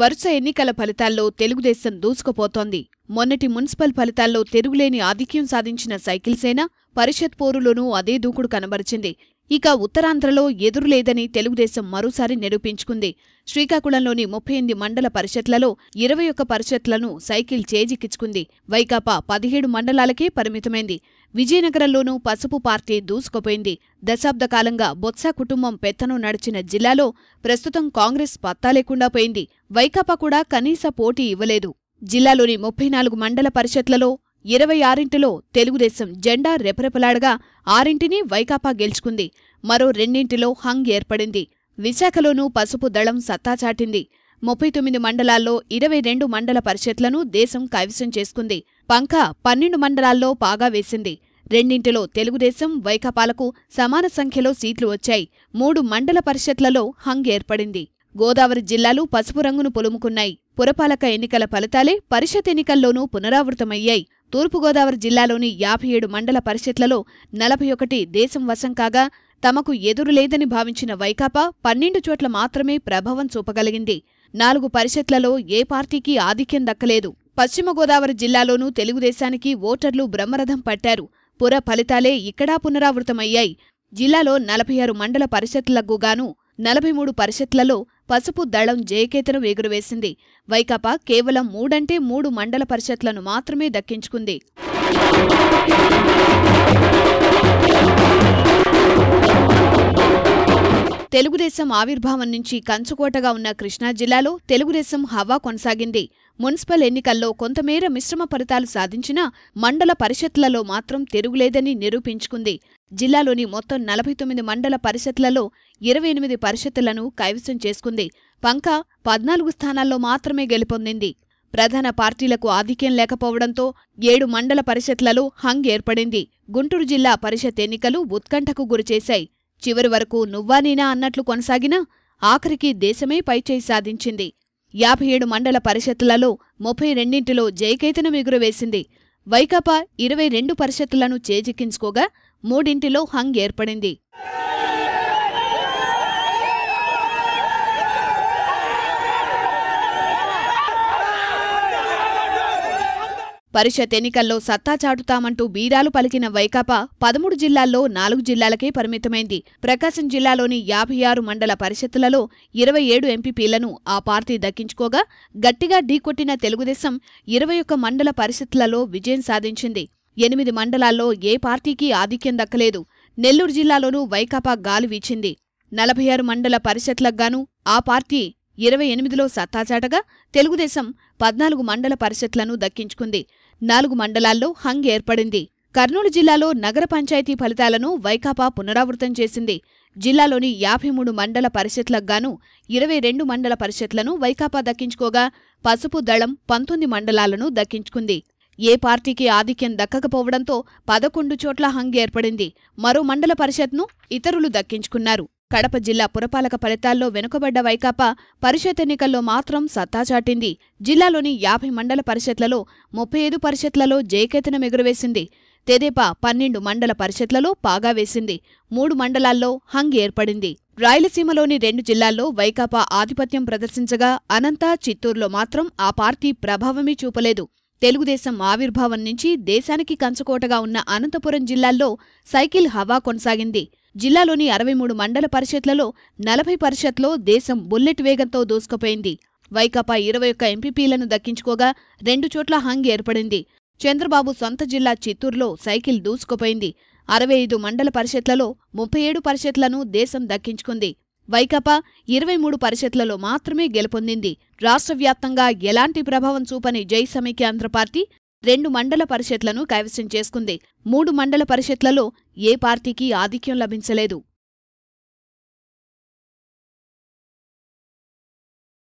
వరుస ఎన్నికల ఫలితాల్లో తెలుగుదేశం దూసుకుపోతోంది. మొన్నటి మున్సిపల్ ఫలితాల్లో తిరుగులేని ఆధిక్యం సాధించిన సైకిల్ సేన పరిషత్ పోరులోనూ అదే దూకుడు కనబరిచింది. ఇక ఉత్తరాంధ్రలో ఎదురులేదని తెలుగుదేశం మరోసారి నిరూపించుకుంది. శ్రీకాకుళంలోని 38 మండల పరిషత్లలో 21 పరిషత్లను సైకిల్ చేజిక్కించుకుంది. వైకాపా 17 మండలాలకే పరిమితమైంది. విజయనగరంలోనూ పసుపు పార్టీ దూసుకుపోయింది. దశాబ్ద కాలంగా బొత్స కుటుంబం పెత్తనం నడిచిన జిల్లాలో ప్రస్తుతం కాంగ్రెస్ పత్తా లేకుండా పోయింది. వైకాపా కూడా కనీస పోటీ ఇవ్వలేదు. జిల్లాలోని 34 మండల పరిషత్లలో 26 తెలుగుదేశం జెండా రెపరెపలాడగా 6 వైకాపా గెలుచుకుంది. మరో 2 హంగ్ ఏర్పడింది. విశాఖలోనూ పసుపు దళం సత్తా చాటింది. 39 మండలాల్లో 22 మండల పరిషత్లను దేశం కైవసం చేసుకుంది. పంక 12 మండలాల్లో పాగా వేసింది. 2 తెలుగుదేశం వైకాపాలకు సమాన సంఖ్యలో సీట్లు వచ్చాయి. 3 మండల పరిషత్లలో హంగ్ ఏర్పడింది. గోదావరి జిల్లాలు పసుపు రంగును పులుముకున్నాయి. పురపాలక ఎన్నికల ఫలితాలే పరిషత్ ఎన్నికల్లోనూ పునరావృతమయ్యాయి. తూర్పుగోదావరి జిల్లాలోని 57 మండల పరిషత్లలో 41 దేశం వశం కాగా తమకు ఎదురులేదని భావించిన వైకాపా 12 చోట్ల మాత్రమే ప్రభావం చూపగలిగింది. 4 పరిషత్లలో ఏ పార్టీకి ఆధిక్యం దక్కలేదు. పశ్చిమ గోదావరి జిల్లాలోనూ తెలుగుదేశానికి ఓటర్లు బ్రహ్మరథం పట్టారు. పుర ఫలితాలే ఇక్కడా పునరావృతమయ్యాయి. జిల్లాలో 46 మండల పరిషత్లకు గాను 43 పరిషత్లలో పసుపు దళం జయకేతనం ఎగురవేసింది. వైకాపా కేవలం 3 మండల పరిషత్లను మాత్రమే దక్కించుకుంది. తెలుగుదేశం ఆవిర్భావం నుంచి కంచుకోటగా ఉన్న కృష్ణా జిల్లాలో తెలుగుదేశం హవా కొనసాగింది. మున్సిపల్ ఎన్నికల్లో కొంతమేర మిశ్రమ ఫలితాలు సాధించినా మండల పరిషత్లలో మాత్రం తిరుగులేదని నిరూపించుకుంది. జిల్లాలోని మొత్తం 49 మండల పరిషత్లలో 28 పరిషత్తులను కైవసం చేసుకుంది. పంక 14 స్థానాల్లో మాత్రమే గెలుపొందింది. ప్రధాన పార్టీలకు ఆధిక్యం లేకపోవడంతో 7 మండల పరిషత్లలో హంగ్ ఏర్పడింది. గుంటూరు జిల్లా పరిషత్ ఎన్నికలు ఉత్కంఠకు గురిచేశాయి. చివరి వరకు నువ్వా నేనా అన్నట్లు కొనసాగినా ఆఖరికి దేశమే పైచేయి సాధించింది. 57 మండల పరిషత్తులలో 32 జయకేతనం ఎగురవేసింది. వైకాపా 22 పరిషత్తులను చేజిక్కించుకోగా 3 హంగ్ ఏర్పడింది. పరిషత్ ఎన్నికల్లో సత్తా చాటుతామంటూ బీరాలు పలికిన వైకాపా 13 జిల్లాల్లో 4 జిల్లాలకే పరిమితమైంది. ప్రకాశం జిల్లాలోని 56 మండల పరిషత్తులలో 27 ఎంపీపీలను ఆ పార్టీ దక్కించుకోగా గట్టిగా ఢీకొట్టిన తెలుగుదేశం 21 మండల పరిషత్తులలో విజయం సాధించింది. 8 మండలాల్లో ఏ పార్టీకి ఆధిక్యం దక్కలేదు. నెల్లూరు జిల్లాలోనూ వైకాపా గాలి వీచింది. 46 మండల పరిషత్లకుగాను ఆ పార్టీ 28లో సత్తాచాటగా తెలుగుదేశం 14 మండల పరిషత్లను దక్కించుకుంది. 4 మండలాల్లో హంగ్ ఏర్పడింది. కర్నూలు జిల్లాలో నగర పంచాయతీ ఫలితాలను వైకాపా పునరావృతం చేసింది. జిల్లాలోని 53 మండల పరిషత్లకుగాను 22 మండల పరిషత్లను వైకాపా దక్కించుకోగా పసుపు దళం 19 మండలాలను దక్కించుకుంది. ఏ పార్టీకి ఆధిక్యం దక్కకపోవడంతో 11 చోట్ల హంగ్ ఏర్పడింది. మరో మండల పరిషత్ను ఇతరులు దక్కించుకున్నారు. కడప జిల్లా పురపాలక ఫలితాల్లో వెనుకబడ్డ వైకాపా పరిషత్ ఎన్నికల్లో మాత్రం సత్తా చాటింది. జిల్లాలోని 50 మండల పరిషత్లలో 35 పరిషత్లలో జయకేతనం ఎగురవేసింది. తెదేపా 12 మండల పరిషత్లలో పాగా వేసింది. 3 మండలాల్లో హంగ్ ఏర్పడింది. రాయలసీమలోని 2 జిల్లాల్లో వైకాపా ఆధిపత్యం ప్రదర్శించగా అనంత, చిత్తూరులో మాత్రం ఆ పార్టీ ప్రభావమే చూపలేదు. తెలుగుదేశం ఆవిర్భావం నుంచి దేశానికి కంచుకోటగా ఉన్న అనంతపురం జిల్లాల్లో సైకిల్ హవా కొనసాగింది. జిల్లాలోని 63 మండల పరిషత్లలో 40 పరిషత్లో దేశం బుల్లెట్ వేగంతో దూసుకుపోయింది. వైకాపా 21 ఎంపీపీలను దక్కించుకోగా 2 చోట్ల హంగ్ ఏర్పడింది. చంద్రబాబు సొంత జిల్లా చిత్తూరులో సైకిల్ దూసుకుపోయింది. 65 మండల పరిషత్లలో 37 పరిషత్లను దేశం దక్కించుకుంది. వైకాపా 23 పరిషత్లలో మాత్రమే గెలుపొందింది. రాష్ట్ర వ్యాప్తంగా ఎలాంటి ప్రభావం చూపని జై సమైక్యాంధ్ర పార్టీ 2 మండల పరిషత్లను కైవసం చేసుకుంది. 3 మండల పరిషత్లలో ఏ పార్టీకి ఆధిక్యం లభించలేదు.